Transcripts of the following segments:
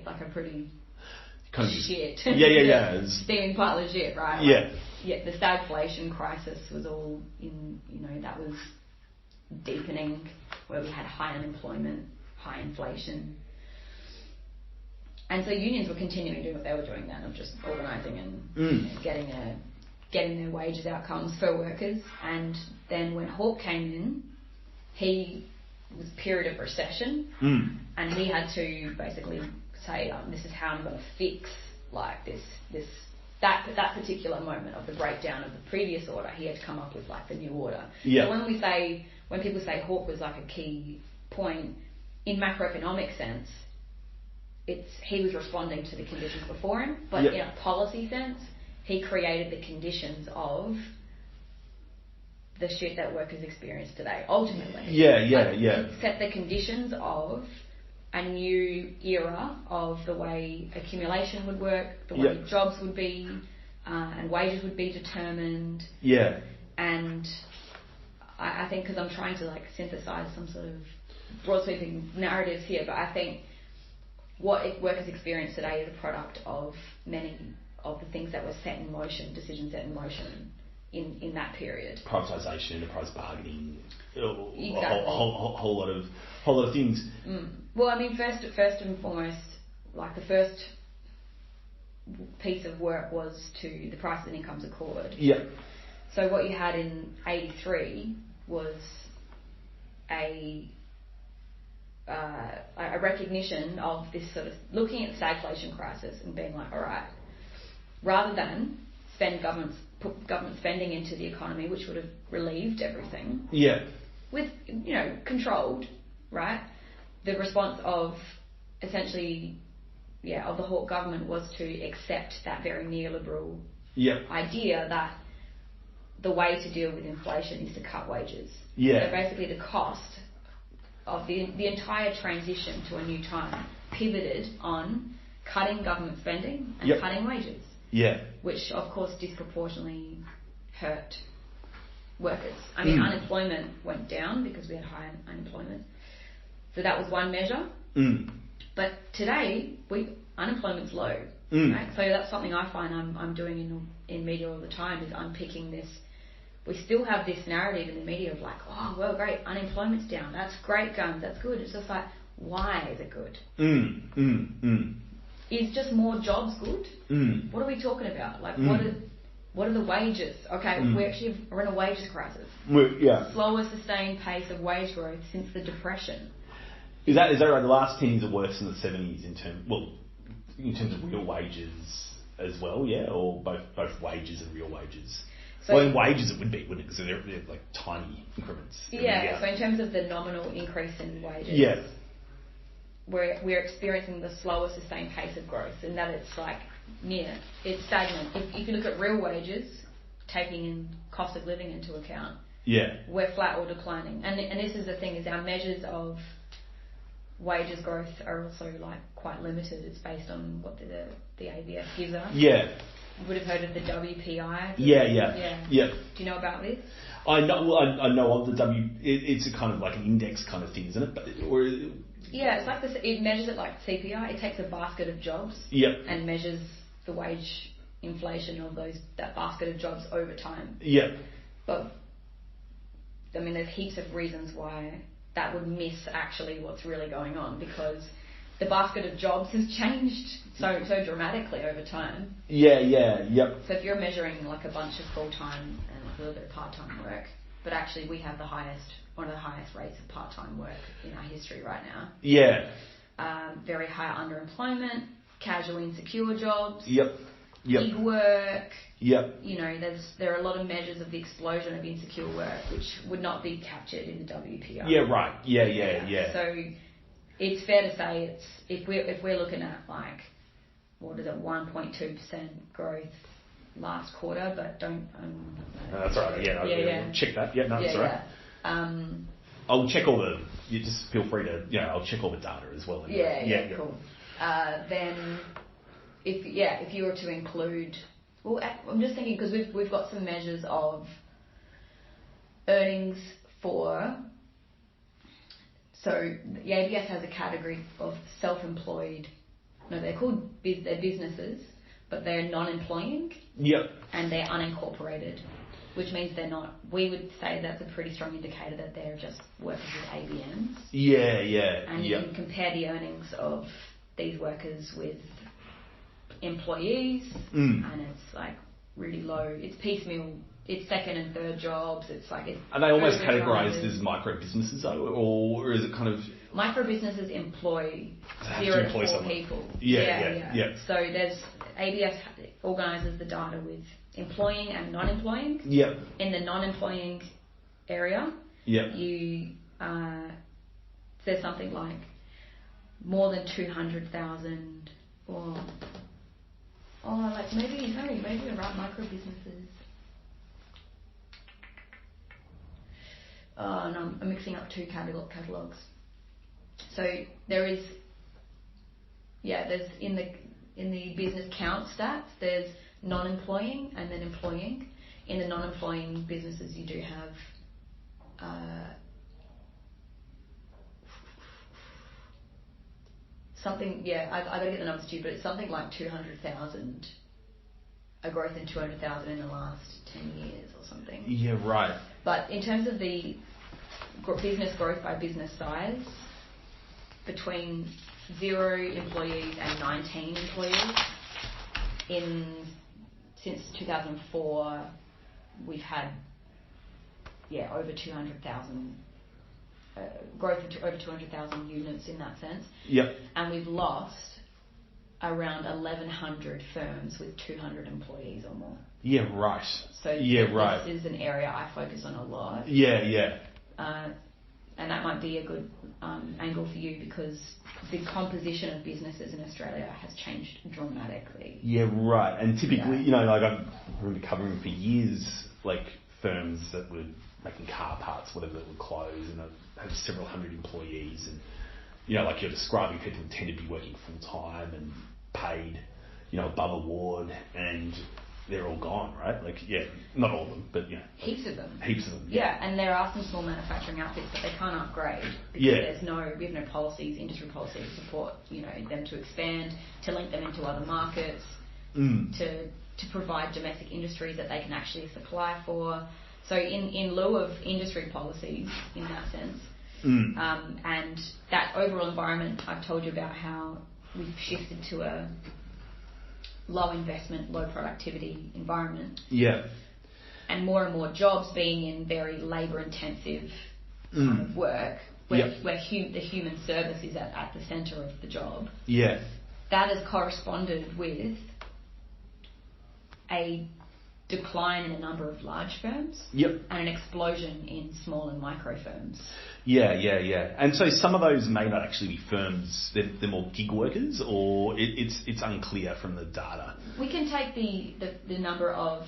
like a pretty kind of shit. Yeah. Steaming pile of shit, right? Yeah. Yeah, the stagflation crisis was all in, that was deepening, where we had high unemployment, high inflation. And so unions were continuing to do what they were doing then, of just organising and getting their wages outcomes for workers. And then when Hawke came in, he was a period of recession, and he had to basically say, this is how I'm going to fix like that particular moment of the breakdown of the previous order. He had to come up with like the new order. Yeah. So when people say Hawke was like a key point in macroeconomic sense, he was responding to the conditions before him, but in a policy sense, he created the conditions of the shit that workers experience today. Ultimately, yeah. Set the conditions of a new era of the way accumulation would work, the way jobs would be, and wages would be determined. Yeah. And I think, because I'm trying to like synthesize some sort of broad sweeping narratives here, but I think what workers experience today is a product of many of the things that were set in motion, decisions set in motion in that period. Privatisation, enterprise bargaining, exactly. a whole lot of things. Well, I mean, first and foremost, like the first piece of work was to the Prices and Incomes Accord. Yeah. So what you had in '83 was a recognition of this sort of looking at the stagflation crisis and being like, all right, rather than put government spending into the economy, which would have relieved everything. Yeah. With, controlled, right? The response of essentially, of the Hawke government was to accept that very neoliberal idea that the way to deal with inflation is to cut wages. Yeah. So basically the cost of the entire transition to a new time pivoted on cutting government spending and cutting wages. Yeah. Which of course disproportionately hurt workers. I mean, unemployment went down because we had high unemployment. So that was one measure. But today, unemployment's low. Right? So that's something I find I'm doing in media all the time, is unpicking this. We still have this narrative in the media of like, oh, well, great, unemployment's down. That's great, guns, that's good. It's just like, why is it good? Is just more jobs good? What are we talking about? Like, what are the wages? Okay, we're in a wages crisis. Slower sustained pace of wage growth since the Depression. Is that right? The last 10 years are worse than the 70s in terms of real wages as well, or both wages and real wages. So in wages it would be, wouldn't it? Because they're like tiny increments. So in terms of the nominal increase in wages, we're experiencing the slower sustained pace of growth, and that it's stagnant. If you look at real wages, taking in cost of living into account, we're flat or declining. And this is the thing, is our measures of wages growth are also like quite limited. It's based on what the ABS gives us. You would have heard of the WPI. Do you know about this? I know of the It's a kind of like an index kind of thing, isn't it? It's like this. It measures it like CPI. It takes a basket of jobs and measures the wage inflation of that basket of jobs over time. But I mean, there's heaps of reasons why that would miss actually what's really going on, because the basket of jobs has changed so dramatically over time. So if you're measuring like a bunch of full-time and like a little bit of part-time work, but actually we have one of the highest rates of part-time work in our history right now. Very high underemployment, casual insecure jobs, gig work. There are a lot of measures of the explosion of insecure work which would not be captured in the WPI. So it's fair to say if we're looking at like, what is it, 1.2% growth last quarter, but don't. That's all right. Check that. That's all right. I'll check all the. You just feel free to. I'll check all the data as well. Anyway. Cool. Then, if you were to include, I'm just thinking, because we've got some measures of earnings for. So the ABS has a category of self-employed they're called they're businesses, but they're non-employing. Yep. And they're unincorporated, which means they're not. We would say that's a pretty strong indicator that they're just workers with ABNs. Yeah. And you can compare the earnings of these workers with employees, and it's like really low. It's piecemeal. It's second and third jobs. It's like are they almost categorised as micro businesses though, or is it kind of micro businesses employ 0 to 4 people? Yeah. So there's ABS organises the data with employing and non-employing. Yep. In the non-employing area, you there's something like more than 200,000 or like maybe you're right, micro businesses. No, I'm mixing up 2 catalogues. So there's in the business count stats, there's non-employing and then employing. In the non-employing businesses, you do have something. Yeah, I got to get the numbers to you, but it's something like 200,000. A growth in 200,000 in the last 10 years or something. Yeah, right. But in terms of the business growth by business size, between 0 employees and 19 employees, since 2004, we've had over 200,000 growth of over 200,000 units in that sense. Yep. And we've lost around 1,100 firms with 200 employees or more. Yeah, right. So this is an area I focus on a lot. Yeah. And that might be a good angle for you because the composition of businesses in Australia has changed dramatically. Yeah, right. And typically, like I remember covering for years, like firms that were making car parts, whatever, that would close and have several hundred employees, and like you're describing, people tend to be working full time and paid, above award, and they're all gone, right? Like, not all of them, but heaps of them. Yeah, and there are some small manufacturing outfits, but they can't upgrade because we have no policies, industry policies to support, them to expand, to link them into other markets, to provide domestic industries that they can actually supply for. So in lieu of industry policies, in that sense, and that overall environment, I've told you about how we've shifted to a low investment, low productivity environment. Yeah. And more jobs being in very labour intensive kind of work, where the human service is at the centre of the job. Yeah. That has corresponded with a decline in the number of large firms. Yep. And an explosion in small and micro firms. Yeah. And so some of those may not actually be firms, they're more gig workers, or it's unclear from the data. We can take the number of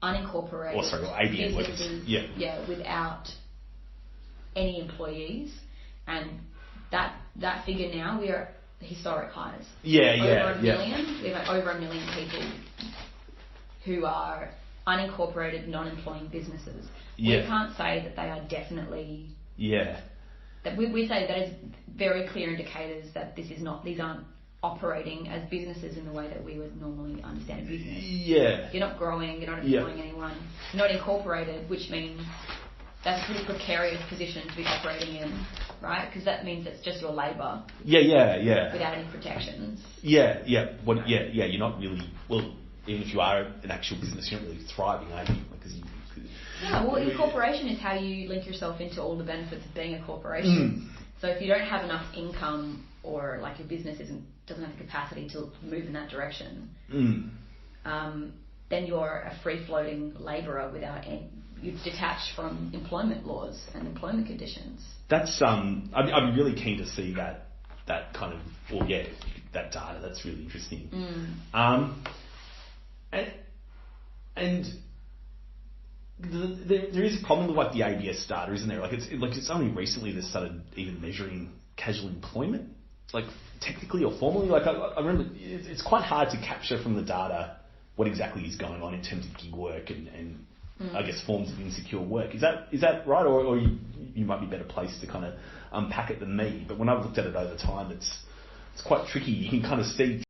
unincorporated ABN workers. Yeah, without any employees, and that figure now, we are at historic highs. Over a million. We have over 1 million people who are unincorporated, non-employing businesses. We can't say that they are definitely. That we say that is very clear indicators that these aren't operating as businesses in the way that we would normally understand a business. Yeah. You're not growing, you're not employing anyone, you're not incorporated, which means that's a pretty precarious position to be operating in, right? Because that means it's just your labour. Yeah. Without any protections. Yeah. You're not really, even if you are an actual business, you're not really thriving, are you? Incorporation is how you link yourself into all the benefits of being a corporation. So if you don't have enough income, or like your business doesn't have the capacity to move in that direction, then you're a free-floating labourer you're detached from employment laws and employment conditions. That's I'm really keen to see that kind of that data. That's really interesting. And there is a problem with like the ABS data, isn't there? Like it's only recently they started even measuring casual employment, like technically or formally. Like I remember it's quite hard to capture from the data what exactly is going on in terms of gig work and I guess forms of insecure work. Is that right, or you might be better placed to kind of unpack it than me? But when I've looked at it over time, it's quite tricky. You can kind of see